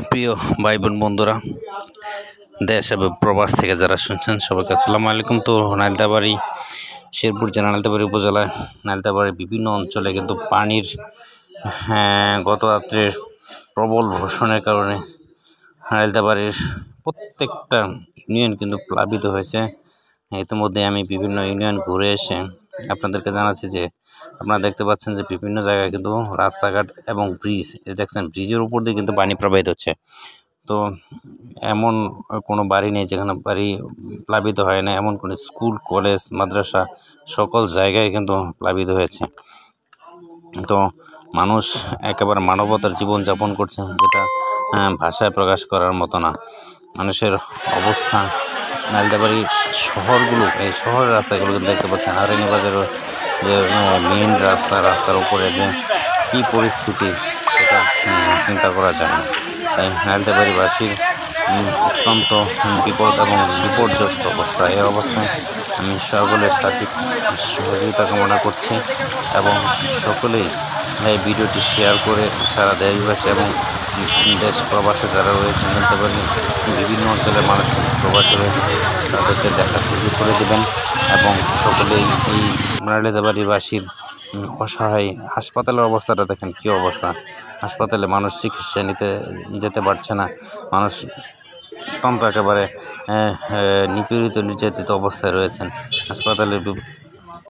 প্রিয় ভাই বোন বন্ধুরা, দেশ এবং প্রবাস থেকে যারা শুনছেন সবাইকে আসসালামু আলাইকুম। তো নালিতাবাড়ি শেরপুর জেলা নালিতাবাড়ি উপজেলায় নালিতাবাড়ির বিভিন্ন অঞ্চলে কিন্তু পানির গত রাত্রের প্রবল বর্ষণের কারণে নালিতাবাড়ির প্রত্যেকটা ইউনিয়ন কিন্তু প্লাবিত হয়েছে। ইতিমধ্যে আমি বিভিন্ন ইউনিয়ন ঘুরে এসে আপনাদেরকে জানাচ্ছি যে আপনারা দেখতে পাচ্ছেন যে বিভিন্ন জায়গায় কিন্তু রাস্তাঘাট এবং ব্রিজ, দেখছেন ব্রিজের উপর দিয়ে কিন্তু পানি প্রবাহিত হচ্ছে। তো এমন কোনো বাড়ি নেই যেখানে বাড়ি প্লাবিত হয় না, এমন কোনো স্কুল, কলেজ, মাদ্রাসা সকল জায়গায় কিন্তু প্লাবিত হয়েছে। তো মানুষ একেবারে মানবতার জীবনযাপন করছে, যেটা ভাষায় প্রকাশ করার মতো না। মানুষের অবস্থা নালিতাবাড়ি শহরগুলো, এই শহরের রাস্তাগুলো কিন্তু দেখতে পাচ্ছেন, হারেনি বাজারের যে মেইন রাস্তার উপরে যে কী পরিস্থিতি সেটা চিন্তা করা যায় না। তাই নালিতাবাড়িবাসীর অত্যন্ত বিপদ এবং বিপর্যস্ত অবস্থা। এই অবস্থায় আমি সকলের সঠিক সহযোগিতা কামনা করছি এবং সকলেই এই ভিডিওটি শেয়ার করে সারা দেশবাসী এবং দেশ প্রবাসে যারা রয়েছেন, নালিতাবাড়ি বিভিন্ন অঞ্চলের মানুষ প্রবাসে রয়েছে, তাদেরকে দেখার সুযোগ করে দেবেন এবং সকলেই এই নালিতাবাড়িবাসীর অসহায় হাসপাতালের অবস্থাটা দেখেন, কী অবস্থা। হাসপাতালে মানুষ চিকিৎসা নিতে যেতে পারছে না, মানুষ অত্যন্ত একেবারে নিপীড়িত নির্যাতিত অবস্থায় রয়েছেন। হাসপাতালের